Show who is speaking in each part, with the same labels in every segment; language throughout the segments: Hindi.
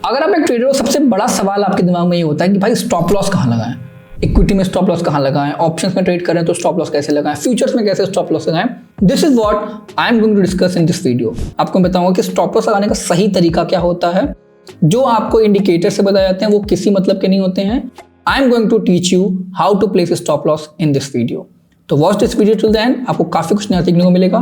Speaker 1: अगर आप एक ट्रेडर हो, सबसे बड़ा सवाल आपके दिमाग में ये होता है कि भाई स्टॉप लॉस कहाँ लगाएं, इक्विटी में स्टॉप लॉस कहाँ लगाएं, ऑप्शंस में ट्रेड करें तो स्टॉप लॉस कैसे लगाएं, फ्यूचर्स में कैसे स्टॉप लॉस लगाएं। This is what I am going to discuss in this video. आपको बताऊंगा कि स्टॉप लॉस लगाने का सही तरीका क्या होता है। जो आपको इंडिकेटर से बताए जाते हैं वो किसी मतलब के नहीं होते हैं। I am going to teach you how to place stop loss in this video. तो watch this video till the end, आपको काफी कुछ नया सीखने को मिलेगा।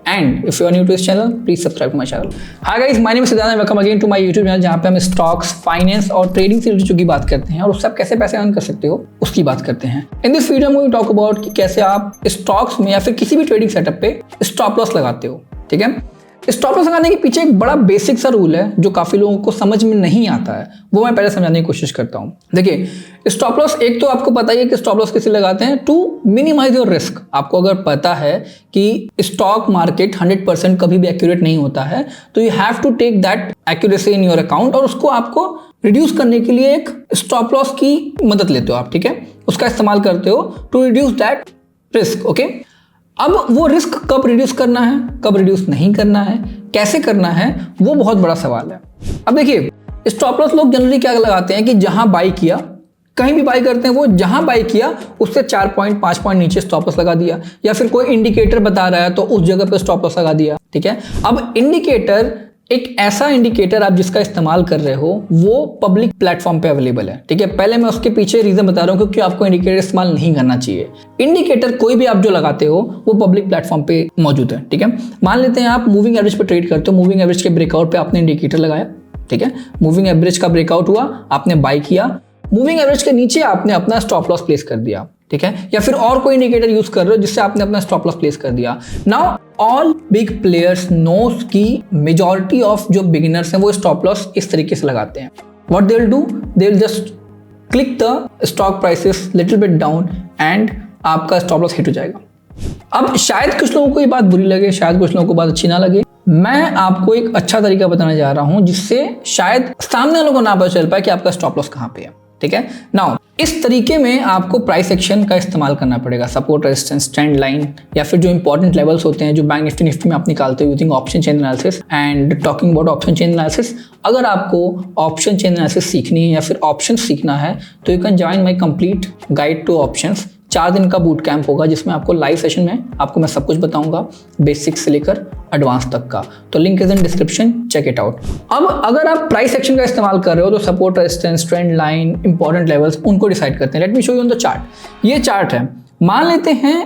Speaker 1: And if you are new to this channel, please subscribe to my channel. Hi guys, my name is Siddharth, welcome again to my YouTube channel, जहां पे हम स्टॉक्स, फाइनेंस और ट्रेडिंग से रिलेटेड की बात करते हैं और उससे आप कैसे पैसे अर्न कर सकते हो उसकी बात करते हैं। इन दिस वीडियो में वी टॉक अबाउट कि कैसे आप स्टॉक्स में या फिर किसी भी ट्रेडिंग सेटअप पे स्टॉप लॉस लगाते हो। ठीक है, स्टॉप लॉस लगाने के पीछे एक बड़ा बेसिक सा रूल है जो काफी लोगों को समझ में नहीं आता है, वो मैं पहले समझाने की कोशिश करता हूं। देखिए, स्टॉप लॉस एक तो आपको पता ही है कि स्टॉप लॉस किसे लगाते हैं, टू मिनिमाइज योर रिस्क। आपको अगर पता है कि स्टॉक मार्केट 100% कभी भी एक्यूरेट नहीं होता है, तो you have to take that accuracy in your account और उसको आपको रिड्यूस करने के लिए एक स्टॉप लॉस की मदद लेते हो आप। ठीक है, उसका इस्तेमाल करते हो to reduce that risk. Okay, अब वो रिस्क कब रिड्यूस करना है, कब रिड्यूस नहीं करना है, कैसे करना है, वो बहुत बड़ा सवाल है। अब देखिए, स्टॉप लॉस लोग जनरली क्या लगाते हैं कि जहां बाई किया, कहीं भी बाई करते हैं, वो जहां बाई किया उससे 4 पॉइंट 5 पॉइंट नीचे स्टॉप लॉस लगा दिया, या फिर कोई इंडिकेटर बता रहा है तो उस जगह पे स्टॉप लॉस लगा दिया। ठीक है, अब इंडिकेटर एक ऐसा इंडिकेटर आप जिसका इस्तेमाल कर रहे हो वो पब्लिक प्लेटफॉर्म पे अवेलेबल है। ठीक है, पहले मैं उसके पीछे रीजन बता रहा हूं क्योंकि आपको इंडिकेटर इस्तेमाल नहीं करना चाहिए। इंडिकेटर कोई भी आप जो लगाते हो वो पब्लिक प्लेटफॉर्म पे मौजूद है। ठीक है, मान लेते हैं आप मूविंग एवरेज पे ट्रेड करते हो, मूविंग एवरेज के ब्रेकआउट पे आपने इंडिकेटर लगाया। ठीक है, मूविंग एवरेज का ब्रेकआउट हुआ, आपने बाई किया, मूविंग एवरेज के नीचे आपने अपना स्टॉप लॉस प्लेस कर दिया। ठीक है, या फिर और कोई इंडिकेटर यूज कर रहे हो जिससे आपने अपना स्टॉप लॉस प्लेस कर दिया। Now all big players knows की मेजॉरिटी ऑफ जो बिगिनर्स हैं वो स्टॉप लॉस इस तरीके से लगाते हैं। What they will do, they will just click the stock prices little bit down and आपका स्टॉप लॉस हिट हो जाएगा। अब शायद कुछ लोगों को ये बात बुरी लगे, शायद कुछ लोगों को बात अच्छी ना लगे। मैं आपको एक अच्छा तरीका बताने जा रहा हूं जिससे शायद सामने वालों को ना पता चल पाए कि आपका स्टॉप लॉस कहां पे है। ठीक है, नाउ इस तरीके में आपको प्राइस एक्शन का इस्तेमाल करना पड़ेगा, सपोर्ट, रेजिस्टेंस, ट्रेंड लाइन, या फिर जो इंपॉर्टेंट लेवल्स होते हैं जो बैंक निफ्टी में आप निकालते हो using option chain analysis. And talking about option chain analysis, अगर आपको ऑप्शन चेन एनालिसिस सीखनी है या फिर ऑप्शन सीखना है तो you can join my complete guide two options. 4 दिन का बूट कैंप होगा जिसमें आपको लाइव सेशन में आपको मैं सब कुछ बताऊंगा, बेसिक्स से लेकर एडवांस तक का। तो link is in description, check it out. अब अगर आप प्राइस एक्शन का इस्तेमाल कर रहे हो तो support, resistance, trend line, important levels उनको डिसाइड करते हैं। Let me show you on the chart. ये चार्ट है, मान लेते हैं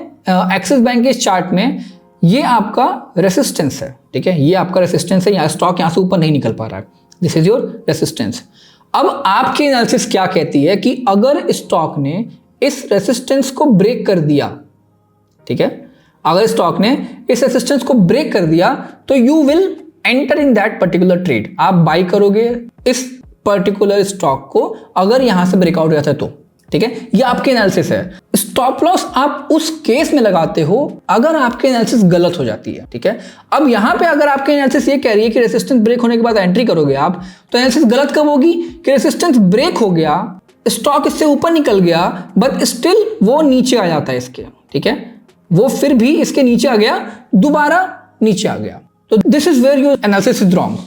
Speaker 1: एक्सिस बैंक के इस चार्ट में ये आपका रेसिस्टेंस है। ठीक है, ये आपका रेसिस्टेंस है, यहाँ स्टॉक यहाँ से ऊपर नहीं निकल पा रहा है, दिस इज योर रेसिस्टेंस। अब आपकी एनालिसिस क्या कहती है कि अगर स्टॉक ने इस रेसिस्टेंस को ब्रेक कर दिया, ठीक है, अगर स्टॉक ने इस रेसिस्टेंस को ब्रेक कर दिया तो you will enter in that particular trade. आप बाई करोगे इस पर्टिकुलर स्टॉक को अगर यहां से ब्रेकआउट हो जाता है तो। ठीक है, ये आपकी एनालिसिस है। स्टॉप लॉस आप उस केस में लगाते हो अगर आपकी एनालिसिस गलत हो जाती है। ठीक है, अब यहां पे अगर आपकी एनालिसिस ये कह रही है कि रेसिस्टेंस ब्रेक होने के बाद एंट्री करोगे आप, तो एनालिसिस गलत कब होगी कि रेसिस्टेंस ब्रेक हो गया, स्टॉक इससे ऊपर निकल गया, बट स्टिल वो नीचे आ जाता है इसके। ठीक है, वो फिर भी इसके नीचे आ गया, दोबारा नीचे आ गया, तो this is where your analysis is wrong.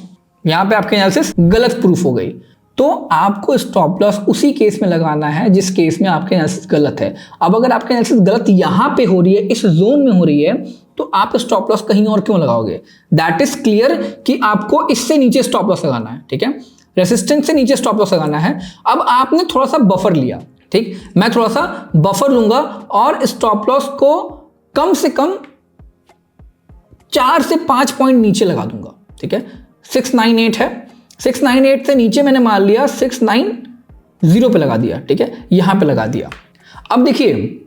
Speaker 1: यहां पे आपकी एनालिसिस गलत प्रूफ हो गई। तो आपको स्टॉप लॉस उसी केस में लगाना है जिस केस में आपकी एनालिसिस गलत है। अब अगर आपकी एनालिसिस गलत यहां पे हो रही है, इस जोन में हो रही है, तो आप स्टॉप लॉस कहीं और क्यों लगाओगे? दैट इज क्लियर कि आपको इससे नीचे स्टॉप लॉस लगाना है। ठीक है, रेसिस्टेंस से नीचे स्टॉप लॉस लगाना है। अब आपने थोड़ा सा बफर लिया, ठीक, मैं थोड़ा सा बफर लूंगा और स्टॉप लॉस को कम से कम 4 से 5 पॉइंट नीचे लगा दूंगा। ठीक है, 698 है, 698 से नीचे मैंने मान लिया 690 पे लगा दिया। ठीक है, यहां पे लगा दिया। अब देखिए,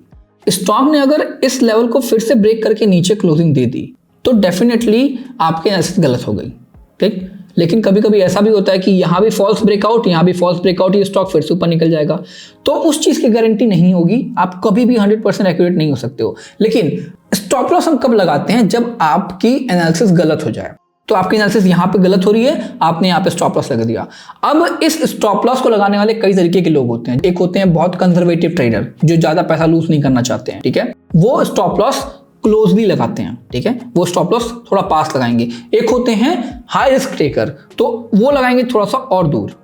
Speaker 1: स्टॉक ने अगर इस लेवल को फिर से ब्रेक करके नीचे क्लोजिंग दे दी तो डेफिनेटली आपके एनालिसिस गलत हो गई। ठीक, लेकिन कभी कभी ऐसा भी होता है कि यहां भी फॉल्स ब्रेकआउट, यहां भी फॉल्स ब्रेकआउट, ये स्टॉक फिर से ऊपर निकल जाएगा, तो उस चीज की गारंटी नहीं होगी। आप कभी भी 100% एक्यूरेट नहीं हो सकते हो। लेकिन स्टॉप लॉस हम कब लगाते हैं? जब आपकी एनालिसिस गलत हो जाए। तो आपकी एनालिसिस यहां पे गलत हो रही है, आपने यहां पे स्टॉप लॉस लगा दिया। अब इस स्टॉप लॉस को लगाने वाले कई तरीके के लोग होते हैं। एक होते हैं बहुत कंजर्वेटिव ट्रेडर जो ज्यादा पैसा लूज नहीं करना चाहते हैं। ठीक है, वो स्टॉप लॉस क्लोजली लगाते हैं। ठीक है, वो स्टॉप लॉस थोड़ा पास लगाएंगे। एक होते हैं हाई रिस्क टेकर, तो वो लगाएंगे थोड़ा सा और दूर।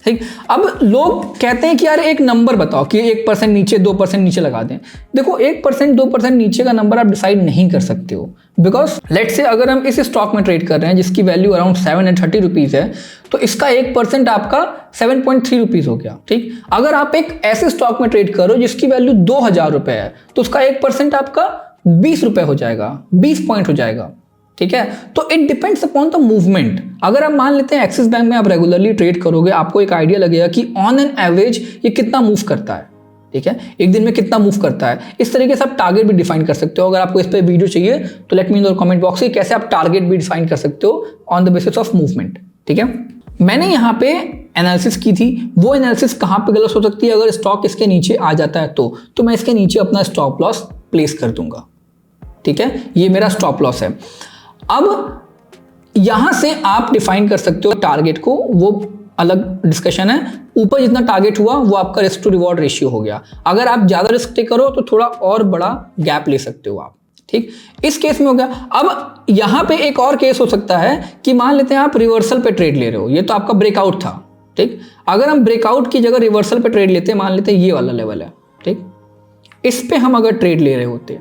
Speaker 1: ठीक। अब लोग कहते हैं कि यार एक नंबर बताओ कि 1% नीचे 2% नीचे लगा दें। देखो 1% 2% नीचे का नंबर आप डिसाइड नहीं कर सकते हो, बिकॉज लेट से अगर हम इस स्टॉक में ट्रेड कर रहे हैं जिसकी वैल्यू अराउंड 730 रुपीज़ है, तो इसका 1% आपका 7.3 रुपीज़ हो गया। ठीक। अगर आप एक ऐसे स्टॉक में ट्रेड करो जिसकी वैल्यू 2000 रुपये है, तो उसका 1% आपका 20 रुपये हो जाएगा, 20 पॉइंट हो जाएगा। ठीक है। तो it depends upon the movement. अगर आप मान लेते हैं एक्सिस बैंक में आप रेगुलरली ट्रेड करोगे, आपको एक आइडिया लगेगा कि ऑन एन एवरेज ये कितना मूव करता है। ठीक है, एक दिन में कितना मूव करता है। इस तरीके से आप टारगेट भी डिफाइन कर सकते हो। अगर आपको इस पर वीडियो चाहिए तो let me know comment box में कैसे आप टारगेट भी डिफाइन कर सकते हो on the basis of movement. ठीक है, मैंने यहाँ पे एनालिसिस की थी, वो एनालिसिस कहाँ पे गलत हो सकती है, अगर स्टॉक इसके नीचे आ जाता है तो मैं इसके नीचे अपना स्टॉप लॉस प्लेस कर दूंगा। ठीक है, ये मेरा स्टॉप लॉस है। अब यहां से आप डिफाइन कर सकते हो टारगेट को, वो अलग डिस्कशन है। ऊपर जितना टारगेट हुआ वो आपका रिस्क टू रिवॉर्ड रेशियो हो गया। अगर आप ज्यादा रिस्क टेक करो तो थोड़ा और बड़ा गैप ले सकते हो आप। ठीक, इस केस में हो गया। अब यहां पे एक और केस हो सकता है कि मान लेते हैं आप रिवर्सल पे ट्रेड ले रहे हो, ये तो आपका ब्रेकआउट था। ठीक, अगर हम ब्रेकआउट की जगह रिवर्सल पे ट्रेड लेते हैं, मान लेते हैं ये वाला लेवल है। ठीक, इस पे हम अगर ट्रेड ले रहे होते,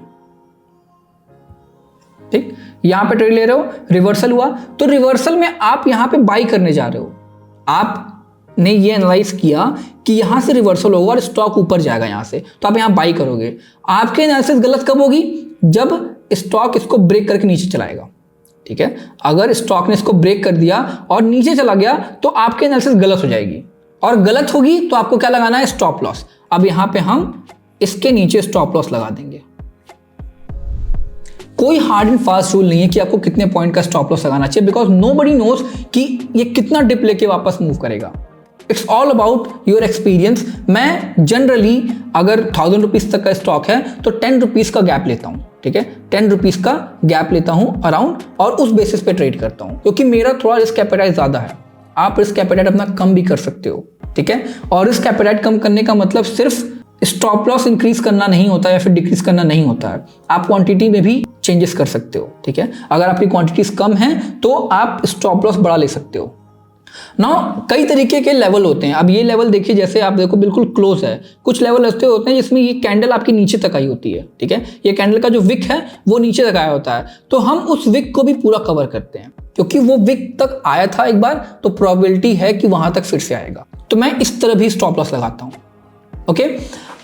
Speaker 1: ठीक, यहां पे ट्रेड ले रहे हो, रिवर्सल हुआ, तो रिवर्सल में आप यहां पे बाई करने जा रहे हो। आपने ये एनालाइज किया कि यहां से रिवर्सल होगा और स्टॉक ऊपर जाएगा यहां से, तो आप यहां बाई करोगे। आपकी एनालिसिस गलत कब होगी, जब स्टॉक इसको ब्रेक करके नीचे चलाएगा। ठीक है, अगर स्टॉक ने इसको ब्रेक कर दिया और नीचे चला गया तो आपकी एनालिसिस गलत हो जाएगी, और गलत होगी तो आपको क्या लगाना है, स्टॉप लॉस। अब यहां पे हम इसके नीचे स्टॉप लॉस लगा देंगे। कोई हार्ड एंड फास्ट रूल नहीं है कि आपको कितने पॉइंट का स्टॉप लॉस लगाना चाहिए, बिकॉज नोबडी नोज कि ये कितना डिप लेके वापस मूव करेगा। It's all about your experience. मैं जनरली अगर 1000 रुपीज तक का स्टॉक है तो 10 रुपीज का गैप लेता हूं। ठीक है, 10 रुपीज का गैप लेता हूं अराउंड, और उस बेसिस पे ट्रेड करता हूं, क्योंकि मेरा थोड़ा रिस्क एपेटाइट ज्यादा है। आप रिस्क एपेटाइट अपना कम भी कर सकते हो। ठीक है, और रिस्क एपेटाइट कम करने का मतलब सिर्फ स्टॉप लॉस इंक्रीज करना नहीं होता या फिर डिक्रीज करना नहीं होता है, आप क्वांटिटी में भी चेंजेस कर सकते हो। ठीक है, अगर आपकी क्वांटिटीज कम हैं तो आप स्टॉप लॉस बढ़ा ले सकते हो। नाउ कई तरीके के लेवल होते हैं। अब ये लेवल देखिए, जैसे आप देखो बिल्कुल क्लोज है। कुछ लेवल ऐसे होते हैं जिसमें ये कैंडल आपकी नीचे तक आई होती है। ठीक है, ये कैंडल का जो विक है वो नीचे तक आया होता है, तो हम उस विक को भी पूरा कवर करते हैं, क्योंकि वो विक तक आया था एक बार, तो प्रोबेबिलिटी है कि वहां तक फिर से आएगा। तो मैं इस तरह भी स्टॉप लॉस लगाता हूं। ओके,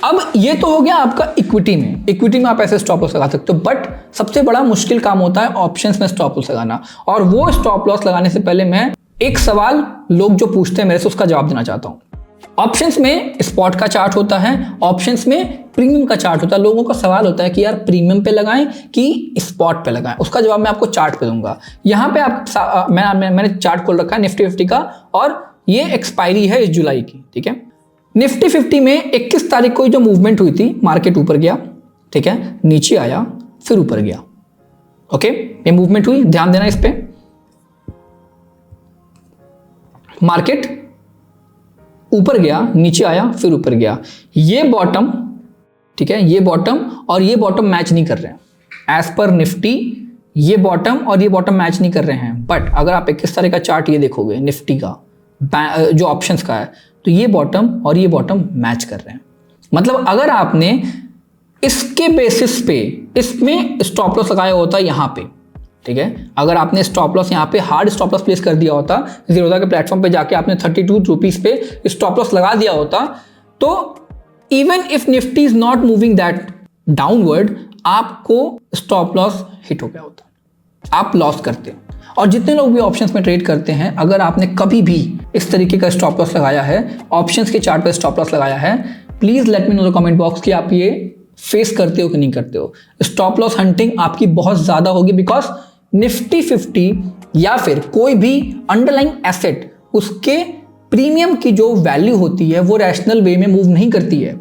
Speaker 1: अब ये तो हो गया आपका इक्विटी में। इक्विटी में आप ऐसे स्टॉप लॉस लगा सकते हो, बट सबसे बड़ा मुश्किल काम होता है ऑप्शंस में स्टॉप लॉस लगाना। और वो स्टॉप लॉस लगाने से पहले मैं एक सवाल लोग जो पूछते हैं मेरे से, उसका जवाब देना चाहता हूं। ऑप्शंस में स्पॉट का चार्ट होता है, ऑप्शंस में प्रीमियम का चार्ट होता है। लोगों का सवाल होता है कि यार प्रीमियम पे लगाएं कि स्पॉट पे लगाएं। उसका जवाब मैं आपको चार्ट पे दूंगा। यहां पे आप मैंने चार्ट खोल रखा है निफ्टी 50 का, और ये एक्सपायरी है इस जुलाई की। ठीक है, निफ्टी 50 में 21 तारीख को जो मूवमेंट हुई थी, मार्केट ऊपर गया, ठीक है, नीचे आया, फिर ऊपर गया। ओके, ये मूवमेंट हुई, ध्यान देना इस पे। मार्केट ऊपर गया, नीचे आया, फिर ऊपर गया। ये बॉटम, ठीक है, ये बॉटम और ये बॉटम मैच नहीं कर रहे हैं एज पर निफ्टी। ये बॉटम और ये बॉटम मैच नहीं कर रहे हैं, बट अगर आप 21 तारीख का चार्ट ये देखोगे निफ्टी का, जो ऑप्शंस का है, तो ये बॉटम और ये बॉटम मैच कर रहे हैं। मतलब अगर आपने इसके बेसिस पे इसमें स्टॉप लॉस लगाया होता यहां पे, ठीक है, अगर आपने स्टॉप लॉस यहां पे हार्ड स्टॉप लॉस प्लेस कर दिया होता, जीरोधा के प्लेटफॉर्म पे जाके आपने 32 रुपीज पे स्टॉप लॉस लगा दिया होता, तो even if Nifty is not moving that downward, आपको स्टॉप लॉस हिट हो गया होता, आप लॉस करते। और जितने लोग भी ऑप्शंस में ट्रेड करते हैं, अगर आपने कभी भी इस तरीके का स्टॉप लॉस लगाया है, ऑप्शंस के चार्ट पर स्टॉप लॉस लगाया है, please let me know the comment box कि आप ये फेस करते हो कि नहीं करते हो। स्टॉप लॉस हंटिंग आपकी बहुत ज्यादा होगी, बिकॉज निफ्टी 50 या फिर कोई भी अंडरलाइंग एसेट, उसके प्रीमियम की जो वैल्यू होती है वो रैशनल वे में मूव नहीं करती है।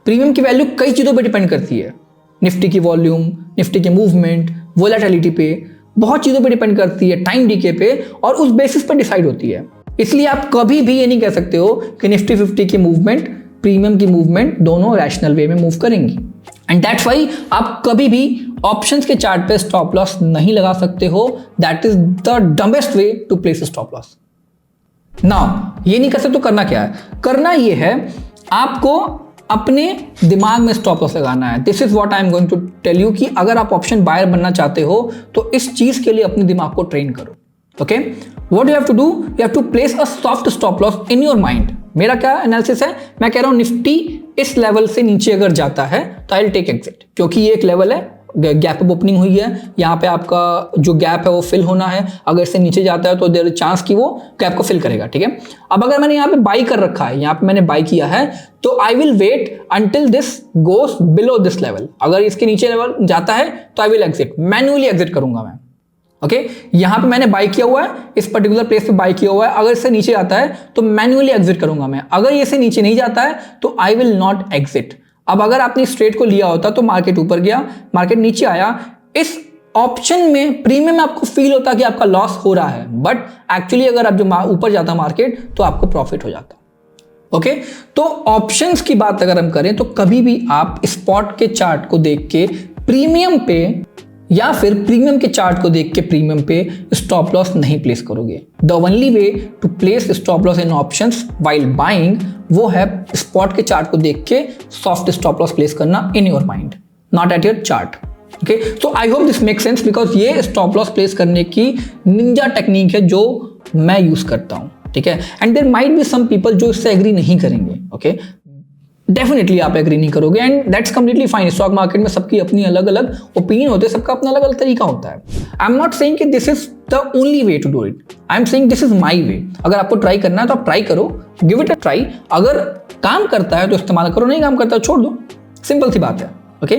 Speaker 1: प्रीमियम की वैल्यू कई चीजों पर डिपेंड करती है, निफ्टी की वॉल्यूम, निफ्टी के मूवमेंट, वोलेटिलिटी पे, बहुत चीजों पे डिपेंड करती है, टाइम डीके पे, और उस बेसिस पे डिसाइड होती है। इसलिए आप कभी भी ये नहीं कह सकते हो कि निफ्टी 50 की मूवमेंट, प्रीमियम की मूवमेंट दोनों रैशनल वे में मूव करेंगी। एंड दैट्स व्हाई आप कभी भी ऑप्शंस के चार्ट पे स्टॉप लॉस नहीं लगा सकते हो। That is the dumbest way to place stop loss. Now ये नहीं कर सकते तो करना क्या है? करना ये है, आपको अपने दिमाग में स्टॉप लॉस लगाना है। This is what I am going to tell you कि अगर आप ऑप्शन बायर बनना चाहते हो तो इस चीज के लिए अपने दिमाग को ट्रेन करो। Okay, what you have to do, you have to place a soft stop loss in your mind. मेरा क्या एनालिसिस है, मैं कह रहा हूं निफ्टी इस लेवल से नीचे अगर जाता है तो आई विल टेक एग्जिट, क्योंकि ये एक लेवल है, गैप अप ओपनिंग हुई है, यहाँ पे आपका जो गैप है वो फिल होना है। अगर इससे नीचे जाता है तो देयर इज चांस कि वो गैप को फिल करेगा। ठीक है, अब अगर मैंने यहाँ पे बाई कर रखा है, यहाँ पे मैंने बाई किया है, तो I will wait until this goes below this level. अगर इसके नीचे लेवल जाता है तो I will exit, manually exit करूंगा मैं। ओके, यहाँ पे मैंने बाई किया हुआ है, इस पर्टिकुलर प्लेस पे बाई किया हुआ है, अगर इससे नीचे आता है तो मैन्युअली एग्जिट करूंगा मैं। अगर ये से नीचे नहीं जाता है तो आई विल नॉट एग्जिट। अब अगर आपने स्ट्रेट को लिया होता तो मार्केट ऊपर गया, मार्केट नीचे आया, इस ऑप्शन में प्रीमियम आपको फील होता कि आपका लॉस हो रहा है, बट एक्चुअली अगर आप जो ऊपर जाता मार्केट तो आपको प्रॉफिट हो जाता। ओके, तो ऑप्शंस की बात अगर हम करें तो कभी भी आप स्पॉट के चार्ट को देख के प्रीमियम पे या फिर प्रीमियम के चार्ट को देख के प्रीमियम पे स्टॉप लॉस नहीं प्लेस करोगे। The only way to place stop loss in options while buying वो है स्पॉट के चार्ट को देख के सॉफ्ट स्टॉप लॉस प्लेस करना इन your mind, not at your chart. Okay, so I hope this make sense, because ये स्टॉप लॉस प्लेस करने की निंजा टेक्निक है जो मैं यूज करता हूं। ठीक है, and there might be some people जो इससे एग्री नहीं करेंगे। ओके, डेफिनेटली आप एग्री नहीं करोगे and that's completely fine. Stock market में सबकी अपनी अलग अलग ओपिनियन होते हैं, सबका अपना अलग अलग तरीका होता है। आई एम नॉट सेइंग कि this is the only way to do it, I am saying this is my way. अगर आपको ट्राई करना है तो आप ट्राई करो, गिव इट अ ट्राई। अगर काम करता है तो इस्तेमाल करो, नहीं काम करता है छोड़ दो, सिंपल सी बात है। Okay,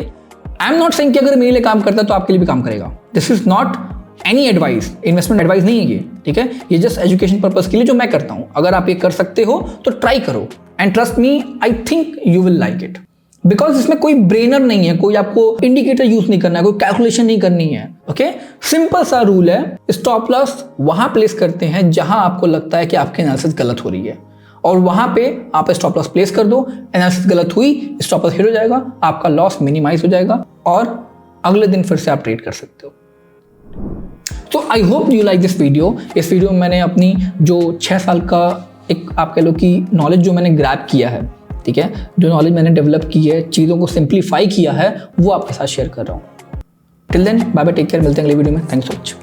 Speaker 1: I am not saying कि अगर मेरे लिए काम करता है तो आपके लिए भी काम करेगा। This is not any advice, investment advice नहीं है ये। ठीक है, ये जस्ट एजुकेशन पर्पस के लिए जो मैं करता हूं। अगर आप ये कर सकते हो तो ट्राई करो and trust me, I think you will like it, because इसमें कोई ब्रेनर नहीं है, कोई आपको इंडिकेटर यूज नहीं करना है, कोई कैलकुलेशन नहीं करनी है। ओके, सिंपल सा रूल है, स्टॉप लॉस वहां प्लेस करते हैं जहां आपको लगता है कि आपकी एनालिसिस गलत हो रही है, और वहां पे आप स्टॉप लॉस प्लेस कर दो। एनालिसिस गलत हुई, स्टॉप लॉस हिट हो जाएगा, आपका लॉस मिनिमाइज हो जाएगा और अगले दिन फिर से आप ट्रेड कर सकते हो। तो I hope you like this video. इस वीडियो में मैंने अपनी जो 6 साल का एक आप कह लो कि नॉलेज जो मैंने ग्रैब किया है, ठीक है, जो नॉलेज मैंने डेवलप की है, चीज़ों को सिंप्लीफाई किया है, वो आपके साथ शेयर कर रहा हूँ। Till then bye bye, take care, मिलते हैं अगले वीडियो में। Thanks so much.